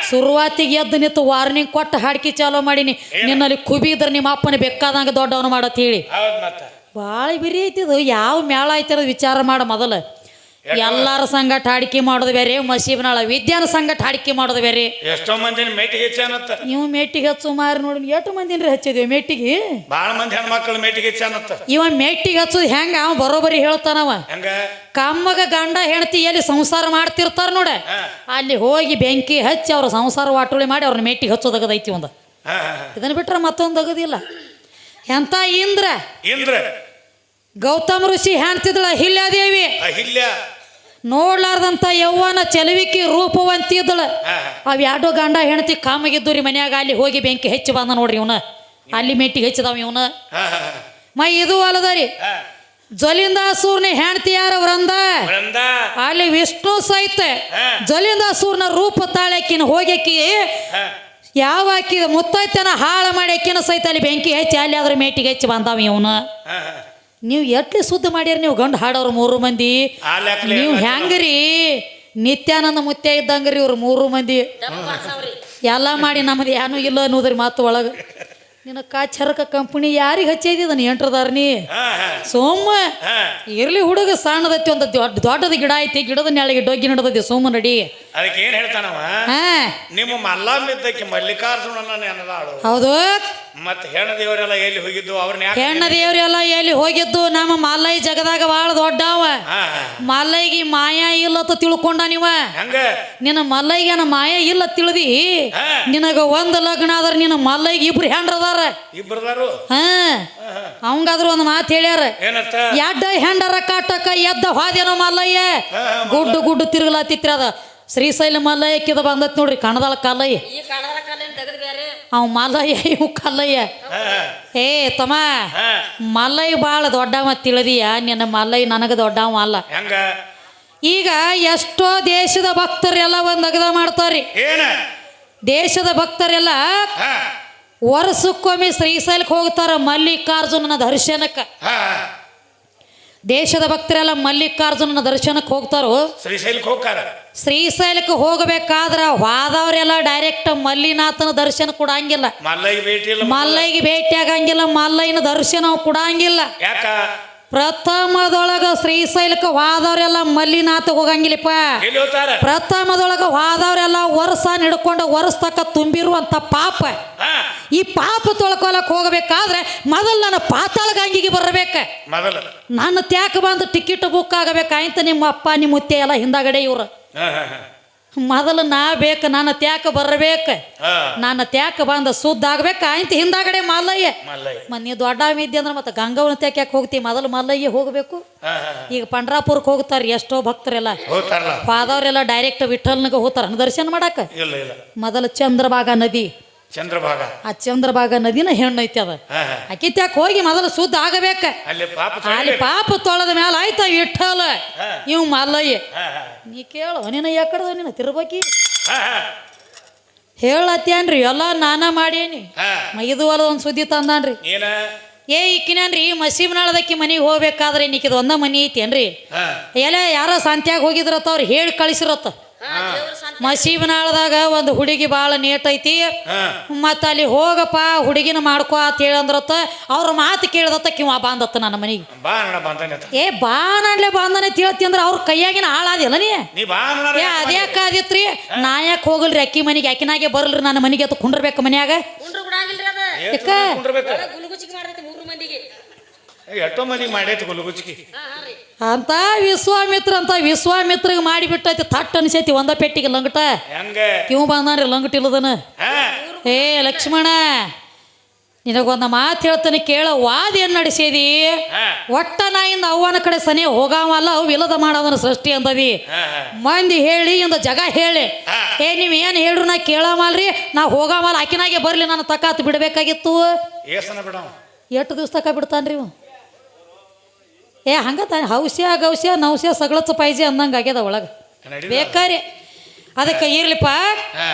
ಶುರುವಾತಿಗೆ ಎದ್ದು ನಿಂತು ವಾರ್ನಿಂಗ್ ಕೊಟ್ಟು ಹಾಡ್ಕಿ ಚಾಲೋ ಮಾಡೀನಿ ನಿನ್ನಲ್ಲಿ ಕುಬಿ ಇದ್ರೆ ನಿಮ್ಮ ಅಪ್ಪನ ಬೇಕಾದಂಗೆ ದೊಡ್ಡವನು ಮಾಡತ್ ಹೇಳಿ ಭಾಳ ಬಿರಿ ಐತಿದು ಯಾವ ಮೇಳ ಐತಿರೋದು ವಿಚಾರ ಮಾಡ ಮೊದಲು ಎಲ್ಲಾರ ಸಂಗಟ ಹಾಡಿಕೆ ಮಾಡೋದು ಬೇರೆ ಮಸೀಬನಾಳ ವಿದ್ಯಾನ ಸಂಗಟ ಹಾಡಿಕೆ ಮಾಡೋದು ಬೇರೆ ಎಷ್ಟೋ ಮಂದಿ ಮೇಟಿಗೆ ಹೆಚ್ಚಾನತ್ತ ನೀವು ಮೇಟಿಗೆ ಹಚ್ಚು ಮಾರಿ ನೋಡಿ ಎಷ್ಟು ಮಂದಿನ್ರಿ ಹಚ್ಚಿದ್ವಿ ಮೇಟಿಗೆ ಬಾಳ ಮಂದಿ ಹೆಣ್ಮಕ್ಳು ಮೇಟಿಗೆ ಹೆಚ್ಚಾನತ್ತ ಇವ ಮೇಟಿಗೆ ಹಚ್ಚುದು ಹೆಂಗ ಅವ ಬರೋಬರಿ ಹೇಳ್ತಾನವ ಕಮ್ಮಗ ಗಂಡ ಹೆಂಡತಿ ಎಲ್ಲಿ ಸಂಸಾರ ಮಾಡ್ತಿರ್ತಾರ ನೋಡ ಅಲ್ಲಿ ಹೋಗಿ ಬೆಂಕಿ ಹಚ್ಚಿ ಅವ್ರ ಸಂಸಾರ ವಾಟುಳಿ ಮಾಡಿ ಅವ್ರನ್ನ ಮೇಟಿಗೆ ಹಚ್ಚೋದಗದೈತಿ ಒಂದು ಇದನ್ನ ಬಿಟ್ರೆ ಮತ್ತೊಂದು ಅಗದಿಲ್ಲ ಎಂತ ಇಂದ್ರ ಗೌತಮ ಋಷಿ ಹೆಣ್ತಿದ್ಳ ಅಹಿಲ್ಯಾದೇವಿ ನೋಡ್ಲಾರ್ದಂತ ಯವ್ವನ ಚಲವಿಕಿ ರೂಪವಂತಿದ್ದಳ ಅವ್ ಯಾಡೋ ಗಂಡ ಹೆಂಡತಿ ಕಾಮಗಿದ್ದು ರೀ ಮನ್ಯಾಗ ಅಲ್ಲಿ ಹೋಗಿ ಬೆಂಕಿ ಹೆಚ್ಚಿ ಬಂದ ನೋಡ್ರಿ ಇವನ ಅಲ್ಲಿ ಮೆಟ್ಟಿಗೆ ಹೆಚ್ಚಿದವ ಇವನ ಮೈ ಇದು ಅಲ್ಲದರಿ ಜ್ವಲಿಂದಾಸೂರ್ನ ಹೆಂಡತಿ ಯಾರ ವೃಂದ ಅಲ್ಲಿ ವಿಷ್ಣು ಸಹಿತ ಜ್ವಲಿಂದಾಸೂರ್ನ ರೂಪ ತಾಳಕ್ಕಿನ ಹೋಗ್ಯಾಕಿ ಯಾವ ಆಕಿ ಮುತ್ತೈತನ ಹಾಳ ಮಾಡಿ ಅಕ್ಕಿನ ಸಹಿತ ಅಲ್ಲಿ ಬೆಂಕಿ ಹೆಚ್ಚಿ ಅಲ್ಲಿ ಅದ್ರ ಮೇಟಿಗೆ ಹೆಚ್ಚಿ ಬಂದಾವ ಇವನು ನೀವು ಎಟ್ಲಿ ಸುದ್ದ ಮಾಡ್ಯಾರ ನೀವು ಗಂಡು ಹಾಡೋರು 3 ಮಂದಿ ನೀವು ಹೆಂಗ್ರಿ ನಿತ್ಯಾನಂದ ಮುತ್ಯ ಇದ್ದಂಗ್ರಿ ಇವ್ರು 3 ಮಂದಿ ಎಲ್ಲ ಮಾಡಿ ನಮ್ಮದು ಏನೂ ಇಲ್ಲ ಅನ್ನೋದ್ರಿ ಮಾತು ಒಳಗೆ ನಿನ್ನ ಕಾಚರಕ ಕಂಪನಿ ಯಾರಿಗೆ ಹಚ್ಚಿದೀನಿ ಎಂಟ್ರದಾರ್ನಿ ಸೋಮ ಇರ್ಲಿ ಹುಡುಗ ಸಣ್ಣದೈತಿ ಒಂದು ದೊಡ್ಡದ ಗಿಡ ಐತಿ ಗಿಡದ ನೆಳಗೆ ಡೊಗ್ಗಿ ನಡದೈತಿ ಸೋಮ ನಡಿ ಅದಕ್ಕೆ ಏನ್ ಹೇಳ್ತಾನವ ನಿಮ್ಮ ಮಲ್ಲಾಮಿದ್ದಕ್ಕೆ ಮಲ್ಲಿಕಾರ್ಜುನನ ನೆನದಾಳು ಹೌದು ಮತ್ತೆ ಹೆಣ್ಣ ದೇವರೆಲ್ಲ ಎಲ್ಲಿ ಹೋಗಿದ್ದು ಅವ್ರನ್ನ ಹೆಣ್ಣ ದೇವರೆಲ್ಲ ಎಲ್ಲಿ ಹೋಗಿದ್ದು ನಮ್ಮ ಮಲ್ಲೈ ಜಗದಾಗ ಭಾಳ ದೊಡ್ಡವ ಮಲ್ಲೈಗೆ ಮಾಯ ಇಲ್ಲತ್ತ ತಿಳ್ಕೊಂಡ ನೀವ ನಿನ್ನ ಮಲ್ಲೈಗೆ ಮಾಯ ಇಲ್ಲ ತಿಳಿದಿ ನಿನಗ ಒಂದ್ ಲಗ್ನ ಆದ್ರ ನಿನ್ನ ಮಲ್ಲೈಗೆ 2 ಹೆಂಡ್ರದಾರ ಅವಂಗಾದ್ರು ಒಂದು ಮಾತು ಹೇಳ್ಯಾರ ಎಡ್ಡ ಹೆಂಡರ ಕಾಟಕ ಎದ್ದ ಹಾದೇನೋ ಮಲ್ಲಯ್ಯ ಗುಡ್ಡು ತಿರುಗಲಾತಿತ್ರಿ ಅದ ಶ್ರೀಶೈಲ ಮಲ್ಲಯ್ಯಕ್ಕಿದ ಬಂದತ್ ನೋಡ್ರಿ ಕಣದಾಳ ಕಲ್ಲಯ್ಯ ಅವ್ ಮಲ್ಲಯ್ಯ ಇವ್ ಕಲ್ಲಯ್ಯ ಏ ತಮ್ಮ ಮಲ್ಲಯ್ಯ ಭಾಳ ದೊಡ್ಡವ ತಿಳಿದಿಯ ನಿನ್ನ ಮಲ್ಲಯ್ಯ ನನಗ ದೊಡ್ಡವ ಅಲ್ಲ ಈಗ ಎಷ್ಟೋ ದೇಶದ ಭಕ್ತರೆಲ್ಲ ಒಂದ್ ಅಗದ ಮಾಡ್ತಾರ್ರಿ ದೇಶದ ಭಕ್ತರೆಲ್ಲ ವರ್ಷಕ್ಕೊಮ್ಮೆ ಶ್ರೀಶೈಲಕ್ಕೆ ಹೋಗ್ತಾರ ಮಲ್ಲಿಕಾರ್ಜುನನ ದರ್ಶನಕ್ಕೆ ದೇಶದ ಭಕ್ತರೆಲ್ಲ ಮಲ್ಲಿಕಾರ್ಜುನನ ದರ್ಶನಕ್ಕೆ ಹೋಗ್ತಾರೋ ಶ್ರೀಶೈಲಕ್ಕೆ ಹೋಗಬೇಕಾದ್ರ ಹೋದವ್ರೆಲ್ಲ ಡೈರೆಕ್ಟ್ ಮಲ್ಲಿನಾಥನ ದರ್ಶನ ಕೊಡಂಗಿಲ್ಲ ಮಲ್ಲಯ್ಯಗೆ ಭೇಟಿ ಆಗಂಗಿಲ್ಲ ಮಲ್ಲಯ್ಯನ ದರ್ಶನ ಕೊಡಂಗಿಲ್ಲ ಪ್ರಥಮದೊಳಗ ಶ್ರೀಶೈಲಕ್ಕೆ ಹೋದವ್ರೆಲ್ಲ ಮಲ್ಲಿನಾಥ ಹೋಗಂಗಿಲ್ಲಪ್ಪ ಪ್ರಥಮದೊಳಗ ಹೋದವ್ರೆಲ್ಲ ವರ್ಷ ಹಿಡ್ಕೊಂಡು ವರ್ಷ ತಕ್ಕ ತುಂಬಿರುವಂತ ಪಾಪ ಈ ಪಾಪ ತೊಳ್ಕೊಳಕ್ ಹೋಗಬೇಕಾದ್ರೆ ಮೊದಲು ನನ್ನ ಪಾತಾಳ ಗಂಗಿಗೆ ಬರಬೇಕ ನನ್ನ ತ್ಯಾಕ ಬಂದು ಟಿಕೆಟ್ ಬುಕ್ ಆಗಬೇಕಾಯ್ತ ನಿಮ್ಮ ಅಪ್ಪ ನಿಮ್ಮ ಮುತ್ತೆ ಎಲ್ಲ ಹಿಂದಾಗಡೆ ಇವ್ರು ಮೊದಲು ನಾ ಬೇಕು ನನ್ನ ತ್ಯಾಕ ಬರಬೇಕು ನನ್ನ ತ್ಯಾಕ ಬಂದ ಸುದ್ದ ಆಗ್ಬೇಕು ಆಯ್ತು ಹಿಂದಾಗಡೆ ಮಲ್ಲಯ್ಯ ನೀ ದೊಡ್ಡ ಇದ್ದೆ ಅಂದ್ರೆ ಮತ್ತೆ ಗಂಗವನ ತ್ಯಾಕ ಯಾಕೆ ಹೋಗ್ತೀವಿ ಮೊದಲು ಮಲ್ಲಯ್ಯ ಹೋಗ್ಬೇಕು ಈಗ ಪಂಡ್ರಾಪುರಕ್ಕೆ ಹೋಗ್ತಾರೆ ಎಷ್ಟೋ ಭಕ್ತರೆಲ್ಲ ಪಾದವ್ರೆಲ್ಲ ಡೈರೆಕ್ಟ್ ವಿಠಲ್ನಾಗ ಹೋಗ್ತಾರ ದರ್ಶನ ಮಾಡಾಕ ಮೊದಲು ಚಂದ್ರಭಾಗ ನದಿ ಆ ಚಂದ್ರಭಾಗ ನದಿನ ಹೆಣ್ಣು ಐತಿ ಅದ ಆಕಿ ತ್ಯಾಕ ಹೋಗಿ ಮೊದಲು ಸುದ್ದ ಆಗಬೇಕ ಅಲ್ಲಿ ಪಾಪ ತೊಳೆದ ಮೇಲೆ ಆಯ್ತ ವಿಠಲ ಇವ್ ಮಲ್ಲಯ್ಯ ನೀ ಕೇಳು ನೀನು ಯಾಕಡೆ ನೀನು ತಿರ್ಬಕಿ ಹೇಳತ್ತೇನ್ರಿ ಎಲ್ಲ ನಾನ ಮಾಡೇನಿ ಇದು ಅಲ್ಲ ಒಂದು ಸುದ್ದಿ ತಂದಾನ್ರಿ ಈಕಿನೇನ್ರಿ ಮಸೀಬನಾಳದಕ್ಕಿ ಮನೆಗೆ ಹೋಗ್ಬೇಕಾದ್ರೆ ಈಕಿದ ಒಂದ ಮನಿ ಐತೇನ್ರಿ ಎಲ್ಲ ಯಾರೋ ಸಂತ್ಯಾಗ ಹೋಗಿದ್ರತ್ತ ಅವ್ರು ಹೇಳಿ ಕಳಿಸಿರತ್ತ ಮಸೀಬನಾಳದಾಗ ಒಂದು ಹುಡುಗಿ ಭಾಳ ನೇಟ್ ಐತಿ ಮತ್ತ ಅಲ್ಲಿ ಹೋಗಪ್ಪ ಹುಡುಗಿನ ಮಾಡ್ಕೋ ಅಂತ ಹೇಳಂದ್ರತ್ತ ಅವ್ರ ಮಾತು ಕೇಳ್ದತ್ತ ಕಿವ ಬಾಂದತ್ತ ನನ್ನ ಮನೆಗೆ ಬಾನಡ್ಲೆ ಬಾಂದನೆ ತಿಳ್ತಿ ಅಂದ್ರ ಅವ್ರ ಕೈಯಾಗಿನ ಹಾಳಾದಿಲ್ಲ ನೀ ಅದ್ಯಾಕಾದಿತ್ರಿ ನಾ ಯಾಕೆ ಹೋಗಲ್ರಿ ಅಕ್ಕಿ ಮನೆಗೆ ಅಕ್ಕಿನಾಗೆ ಬರಲ್ರಿ ನನ್ನ ಮನೆಗೆ ಅಂತ ಕುಂಡ್ರಬೇಕು ಮನ್ಯಾಗ ಅಂತ ವಿಶ್ವಾಮಿತ್ರಗೆ ಮಾಡಿಬಿಟ್ಟೈತಿ ತಟ್ ಅನ್ಸೈತಿ ಒಂದ ಪೆಟ್ಟಿಗೆ ಲಂಗಟ ಕಿವ್ ಬಂದಾನ್ರಿ ಲಂಗಟ ಇಲ್ಲದನ ಏ ಲಕ್ಷ್ಮಣ ನಿನಗೊಂದು ಮಾತು ಹೇಳ್ತಾನೆ ಕೇಳ. ವಾದ ಏನು ನಡೆಸಿದಿ? ಒಟ್ಟ ನಾಯಿಂದ ಅವ್ವನ ಕಡೆ ಸನಿ ಹೋಗಾವಲ್ಲ, ಅವು ವಿಲದ ಮಾಡೋದನ್ನ ಸೃಷ್ಟಿ ಅಂತದಿ. ಮಂದಿ ಹೇಳಿ ಇಂದ ಜಗ ಹೇಳಿ ನೀವು ಏನು ಹೇಳ್ರು ನಾ ಕೇಳಮಲ್ರಿ, ನಾ ಹೋಗಾಮಲ್ಲ, ಆಕಿನಾಗೆ ಬರಲಿ, ನಾನು ತಕಾತ್ ಬಿಡಬೇಕಾಗಿತ್ತು. ಎಷ್ಟು ದಿವ್ಸ ತಕ ಬಿಡ್ತಾನ್ರಿ ಇವ? ಹಂಗ ತಾನೆ ಹೌಸ್ಯ ಗೌಸ್ಯ ನೌಸ್ಯ ಸಗಳತ್ತು ಪಾಯ್ಜಿ ಅಂದಂಗೆ ಆಗ್ಯದ ಒಳಗೆ ಬೇಕಾರಿ. ಅದಕ್ಕೆ ಇರ್ಲಿಪ್ಪ,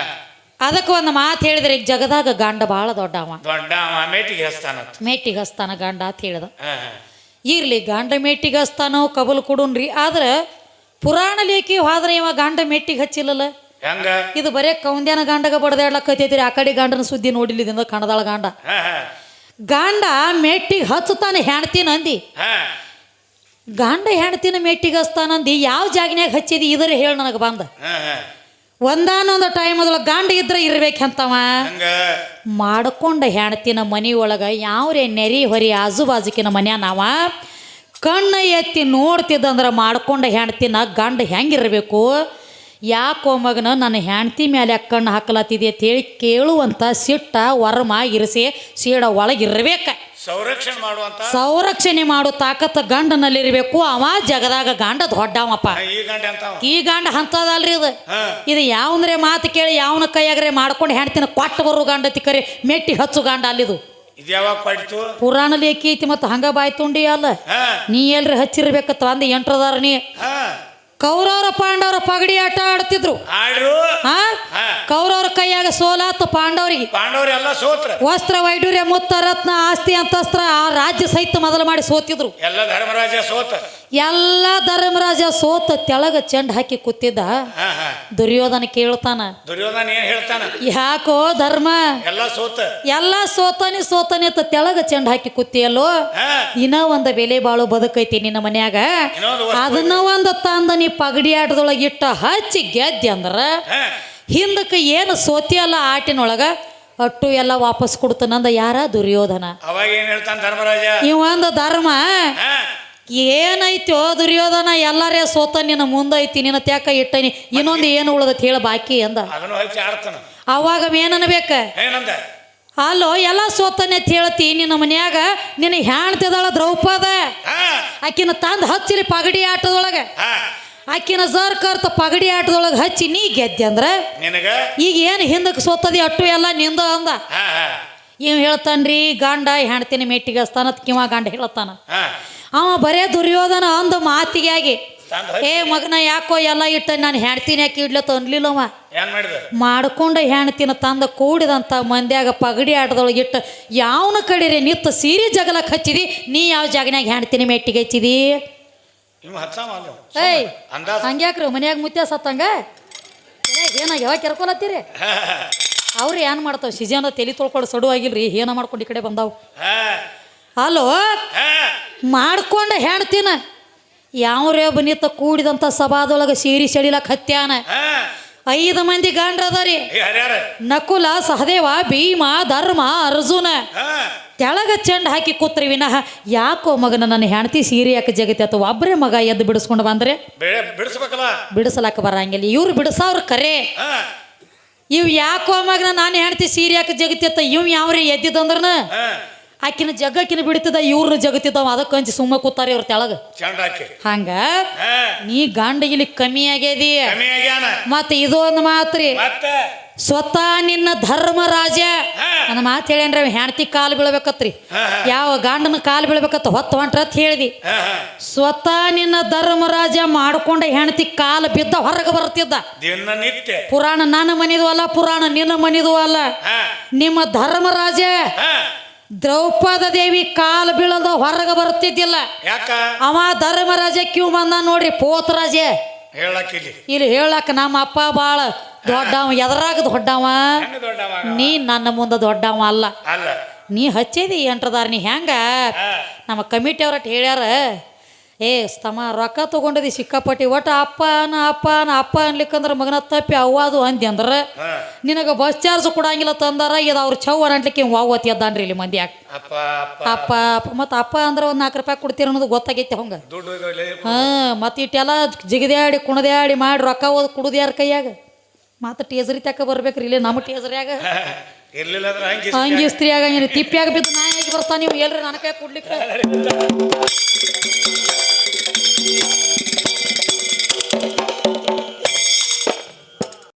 ಅದಕ್ಕೆ ಒಂದು ಮಾತು ಹೇಳಿದ್ರೆ ಈಗ ಜಗದಾಗ ಗಂಡ ಭಾಳ ದೊಡ್ಡವ, ಮೇಟಿಗೆ ಹಸ್ತಾನ ಗಂಡ ಅಂತ ಹೇಳ್ದ. ಇರ್ಲಿ, ಗಂಡ ಮೇಟಿಗೆ ಹಸ್ತಾನೋ ಕಬಲ್ ಕೊಡುನ್ರಿ. ಆದ್ರೆ ಪುರಾಣ ಲೇಖಿ ಹೋದ್ರೆ ಇವ ಗಂಡ ಮೆಟ್ಟಿಗೆ ಹಚ್ಚಿಲ್ಲಲ್ಲ. ಇದು ಬರೇ ಕೌಂದ್ಯಾನ ಗಂಡಗ ಬಡ್ದಾಡ್ಲಕ್ಕೈತೈತ್ರಿ. ಆ ಕಡೆ ಗಂಡನ ಸುದ್ದಿ ನೋಡಿಲ್ಲಿದಿಂದ ಕಣದಾಳ ಗಂಡ. ಗಂಡ ಮೆಟ್ಟಿಗೆ ಹಚ್ಚುತ್ತಾನೆ ಹೆಣ್ತಿನ ಅಂದಿ. ಗಂಡ ಹೆಣ್ತಿನ ಮೆಟ್ಟಿಗೆ ಹಚ್ತಾನಂದಿ. ಯಾವ ಜಾಗನ್ಯಾಗ ಹಚ್ಚಿದಿ ಇದರ ಹೇಳಿ ನನಗೆ ಬಂದ. ಒಂದಾನೊಂದು ಟೈಮ್ ಅದೊಳಗೆ ಗಂಡ ಇದ್ರೆ ಇರ್ಬೇಕಂತವ ಮಾಡ್ಕೊಂಡ ಹೆಣ್ತಿನ ಮನಿ ಒಳಗೆ ಯಾವ್ರೇ ನೆರಿ ಹೊರಿ ಆಜು ಬಾಜುಕಿನ ಮನ್ಯಾಗ ನಾವ ಕಣ್ಣ ಎತ್ತಿ ನೋಡ್ತಿದ್ದಂದ್ರೆ ಮಾಡ್ಕೊಂಡ ಹೆಣ್ತಿನ ಗಂಡ ಹೆಂಗಿರ್ಬೇಕು? ಯಾಕೋ ಮಗನ ನನ್ನ ಹೆಣ್ತಿ ಮೇಲೆ ಕಣ್ಣು ಹಾಕಲತ್ತಿದೆ ಅಂತೇಳಿ ಕೇಳುವಂಥ ಸಿಟ್ಟ ವರ್ಮ ಇರಿಸಿ ಸೀಡ ಒಳಗಿರ್ಬೇಕ. ಸಂರಕ್ಷಣೆ ಮಾಡೋ ತಾಕತ್ತ ಗಂಡನಲ್ಲಿರ್ಬೇಕು. ಅವ ಜಗದಾಗ ಗಂಡ ದೊಡ್ಡವಪ್ಪ. ಈ ಗಂಡ ಅಂತದಲ್ರಿ ಇದು ಯಾವಂದ್ರೆ ಮಾತು ಕೇಳಿ ಯಾವನ ಕೈಯಾಗ್ರೆ ಮಾಡ್ಕೊಂಡು ಹೆಣ್ತಿನ ಕೊಟ್ಟು ಬರೋ ಗಂಡ ತಿಕ್ಕರಿ ಮೆಟ್ಟಿ ಹಚ್ಚು ಗಂಡ ಅಲ್ಲಿದು ಪುರಾಣ ಲೇಖಿ ಐತಿ. ಮತ್ತು ಹಂಗ ಬಾಯ್ ತುಂಡಿ ಅಲ್ಲ, ನೀ ಎಲ್ರಿ ಹಚ್ಚಿರ್ಬೇಕತ್ತ. ಒಂದು ಎಂಟ್ರದಾರ ನೀ ಕೌರವರ ಪಾಂಡವರ ಪಗಡಿ ಆಟ ಆಡ್ತಿದ್ರು. ಕೌರವರ ಕೈಯಾಗ ಸೋಲಾತ ಪಾಂಡವರಿಗೆ. ವಸ್ತ್ರ ವೈಡೂರ್ಯ ಮುತ್ತ ರತ್ನ ಆಸ್ತಿ ಅಂತಸ್ತ್ರ ಆ ರಾಜ್ಯ ಸಹಿತ ಮೊದಲು ಮಾಡಿ ಸೋತಿದ್ರು. ಎಲ್ಲ ಧರ್ಮರಾಜ ಸೋತ ತೆಳಗ ಚೆಂಡ್ ಹಾಕಿ ಕೂತಿದ್ದ. ದುರ್ಯೋಧನ ಕೇಳ್ತಾನ, ಯಾಕೋ ಧರ್ಮ ಎಲ್ಲ ಸೋತಾನೆ ಅಂತ ತೆಳಗ ಚೆಂಡ್ ಹಾಕಿ ಕೂತಿಯಲ್ಲೋ, ಇನ್ನ ಒಂದು ಬೆಲೆ ಬಾಳು ಬದುಕೈತಿ ನಿನ್ನ ಮನ್ಯಾಗ. ಅದನ್ನ ಒಂದು ತಂದ ನೀ ಪಗಡಿ ಆಟದೊಳಗೆ ಇಟ್ಟ ಹಚ್ಚಿ ಗೆದ್ದಿ ಅಂದ್ರ ಹಿಂದಕ್ಕೆ ಏನು ಸೋತಿಯಲ್ಲ ಆಟಿನೊಳಗ ಅಟ್ಟು ಎಲ್ಲ ವಾಪಸ್ ಕೊಡ್ತಾನಂದ. ಯಾರ? ದುರ್ಯೋಧನ. ಇವಂದ ಧರ್ಮ ಏನೈತೋ ದುರ್ಯೋಧನ ಎಲ್ಲರೇ ಸೋತ ನಿನ್ನ ಮುಂದೈತಿ, ನಿನ್ನ ತ್ಯಾಕ ಇಟ್ಟನಿ, ಇನ್ನೊಂದು ಏನು ಉಳದತ್ ಹೇಳ ಬಾಕಿ ಅಂದ. ಅವಾಗ ಏನನ್ಬೇಕ? ಅಲ್ಲೋ ಎಲ್ಲ ಸೋತನೆ ಅಂತ ಹೇಳ್ತಿ, ನಿನ್ನ ಮನ್ಯಾಗ ನಿನ್ನ ಹೆಣ್ತಿದಾಳ ದ್ರೌಪದ, ಆಕಿನ ತಂದು ಹಚ್ಚಿಲಿ ಪಗಡಿ ಆಟದೊಳಗೆ. ಆಕಿನ ಕರ್ತ ಪಗಡಿ ಆಟದೊಳಗೆ ಹಚ್ಚಿ ನೀ ಗೆದ್ದೆ ಅಂದ್ರ ಈಗ ಏನು ಹಿಂದಕ್ಕೆ ಸೋತದಿ ಅಟ್ಟು ಎಲ್ಲ ನಿಂದ ಅಂದ. ಇವ್ ಹೇಳ್ತಾನ್ರಿ ಗಂಡ ಹೆಣ್ತಿನ ಮೆಟ್ಟಿಗೆ ಹಸ್ತಾನ ಕಿವ ಗಂಡ ಹೇಳ್ತಾನ. ಅವ ಬರೇ ದುರ್ಯೋಧನ ಅಂದ ಮಾತಿಗೆ ಆಗಿ ಮಗನ ಯಾಕೋ ಎಲ್ಲ ಇಟ್ಟ ನಾನು ಹೆಣ್ತೀನಿ ಯಾಕೆ ಇಡ್ಲತ್ತ ಅನ್ಲಿಲ್ಲವ. ಮಾಡ್ಕೊಂಡ ಹೆಣ್ತಿನ ತಂದ ಕೂಡಿದಂಥ ಮಂದ್ಯಾಗ ಪಗಡಿ ಆಟದೊಳಗೆ ಇಟ್ಟು ಯಾವನ ಕಡೆ ನಿತ್ತ ಸೀರೆ ಜಗಲಕ್ಕೆ ಹಚ್ಚಿದಿ, ನೀ ಯಾವ ಜಾಗನ್ಯಾಗ ಹೆಣ್ತಿನ ಮೆಟ್ಟಿಗೆ ಹಚ್ಚಿದಿ? ಹಂಗ್ಯಾಕ್ರಿ ಮನ್ಯಾಗ ಮುತ್ಯ ಸತ್ತಂಗ ಏನಾಗ ಯಾವಾಗ ಕೆರ್ಕೊಲತ್ತೀರಿ? ಅವ್ರು ಏನ್ ಮಾಡ್ತಾವ ಸಿಜಾನ ತಲೆ ತೊಳ್ಕೊಂಡು ಸಡು ಆಗಿಲ್ರಿ, ಏನ ಮಾಡ್ಕೊಂಡು ಈ ಕಡೆ ಬಂದಾವ್. ಅಲೋ ಮಾಡ್ಕೊಂಡ ಹೆಣ್ತಿನ ಯಾವ್ರೇ ಬನ್ನಿತ್ತ ಕೂಡಿದಂಥ ಸಭಾದೊಳಗೆ ಸೀರಿ ಸೆಳಿಲಕ್ ಹತ್ಯಾನ. 5 ಮಂದಿ ಗಂಡ್ರದಾರಿ, ನಕುಲ ಸಹದೇವ ಭೀಮ ಧರ್ಮ ಅರ್ಜುನ. ತೆಳಗ ಚೆಂಡ್ ಹಾಕಿ ಕೂತ್ರಿ ವಿನಃ ಯಾಕೋ ಮಗನ ನನ್ನ ಹೆಣ್ತಿ ಸೀರೆ ಯಾಕೆ ಜಗತಿ ಅಥವಾ ಒಬ್ಬರೇ ಮಗ ಎದ್ದು ಬಿಡಿಸ್ಕೊಂಡು ಬಂದ್ರೆ ಬಿಡಿಸಲಾಕ ಬರಂಗಿಲ್ಲ. ಇವ್ರು ಬಿಡಿಸವ್ರ ಕರೆ. ಇವ್ ಯಾಕೋ ಮಗನ ನಾನು ಹೆಣ್ತಿ ಸೀರೆ ಯಾಕೆ ಜಗತಿ ಅತ್ತ ಇವ್ ಯಾವ್ರಿ ಎದ್ದಿದಂದ್ರನ ಆಕಿನ ಜಗ್ಗಕ್ಕಿನ ಬಿಡ್ತಿದ್ದ, ಇವ್ರನ್ನ ಜಗತ್ತಿದ್ದಾವ. ಅದಕ್ಕೆ ಅಂಚಿ ಸುಮ್ಮ ಕೂತಾರ ಇವ್ರ ತೆಳಗ. ಹಂಗ ನೀ ಗಂಡಗಿಲಿ ಕಮ್ಮಿ ಆಗ್ಯದಿ. ಮತ್ತ ಇದು ಒಂದು ಮಾತ್ರಿ, ಸ್ವತಃ ನಿನ್ನ ಧರ್ಮರಾಜ ನನ್ನ ಮಾತು ಹೇಳೇನ್ರಿ, ಹೆಣ್ತಿ ಕಾಲು ಬೀಳ್ಬೇಕತ್ರಿ, ಯಾವ ಗಂಡನ ಕಾಲು ಬೀಳ್ಬೇಕತ್ತ ಹೊತ್ತು ಹೊಂಟ್ರತ್ ಹೇಳಿದಿ. ಸ್ವತಃ ನಿನ್ನ ಧರ್ಮರಾಜ ಮಾಡ್ಕೊಂಡ ಹೆಣ್ತಿ ಕಾಲು ಬಿದ್ದ ಹೊರಗೆ ಬರ್ತಿದ್ದ. ಪುರಾಣ ನನ್ನ ಮನಿದು ಅಲ್ಲ, ಪುರಾಣ ನಿನ್ನ ಮನಿದು ಅಲ್ಲ. ನಿಮ್ಮ ಧರ್ಮರಾಜ ದ್ರೌಪದ ದೇವಿ ಕಾಲು ಬೀಳದ ಹೊರಗೆ ಬರ್ತಿದ್ದಿಲ್ಲ. ಅವ ಧರ್ಮರಾಜ ಕ್ಯೂ ಬಂದ ನೋಡ್ರಿ, ಪೋತರಾಜ ಇಲ್ಲಿ ಹೇಳಕ್ ನಮ್ಮ ಅಪ್ಪ ಬಾಳ ದೊಡ್ಡವ. ಎದರಾಗ ದೊಡ್ಡವ? ನೀ ನನ್ನ ಮುಂದೆ ದೊಡ್ಡವ ಅಲ್ಲ. ನೀ ಹಚ್ಚಿದಿ ಎಂಟ್ರದಾರ. ನೀ ಹೆಂಗ ನಮ್ಮ ಕಮಿಟಿ ಅವ್ರಟ್ ಹೇಳ್ಯಾರ, ಸ್ತಮ ರೊಕ್ಕ ತಗೊಂಡದಿ ಸಿಕ್ಕಾಪಟ್ಟಿ, ಒಟ್ಟು ಅಪ್ಪ ಅನ್ಲಿಕ್ಕಂದ್ರೆ ಮಗನ ತಪ್ಪಿ ಅವ್ವಾದು ಅಂದಿ ಅಂದ್ರೆ ನಿನಗೆ ಬಸ್ ಚಾರ್ಜ್ ಕೊಡಂಗಿಲ್ಲ ತಂದಾರ. ಇದು ಅವ್ರು ಚೌವರ್ ಅನ್ಲಿಕ್ಕೆ ವಾವತಿ ಅದ್ದಾನ್ರಿ ಇಲ್ಲಿ ಮಂದಿ. ಅಪ್ಪ ಮತ್ತು ಅಪ್ಪ ಅಂದ್ರೆ ಒಂದು 4 ರೂಪಾಯಿ ಕೊಡ್ತೀರ ಅನ್ನೋದು ಗೊತ್ತಾಗೈತೆ ಅವಂಗ. ಮತ್ತು ಇಟ್ಟೆಲ್ಲ ಜಿಗದ್ಯಾಡಿ ಕುಣದ್ಯಾಡಿ ಮಾಡಿ ರೊಕ್ಕ ಓದ್ ಕುಡುದು ಯಾರ ಕೈಯಾಗ? ಮತ್ತೆ ಟೇಸರಿ ತಕ್ಕ ಬರ್ಬೇಕ್ರಿ ಇಲ್ಲಿ ನಮ್ಮ ಟೇಸರಿಯಾಗ ಇರ್ಲಿಲ್ಲ ಅಂದ್ರೆ ಹಂಗೆ ಹಂಗೆ ಇಸ್ತ್ರಿ ಆಗಂಗಿಲ್ಲ ತಿಪ್ಪಿಯಾಗ ಬಿದ್ದು ನಾ ಹೇಗೆ ಬರ್ತಾ ನೀವು ಎಲ್ರಿ ನನ್ನ ಕೈ ಕೊಡ್ಲಿಕ್ಕೆ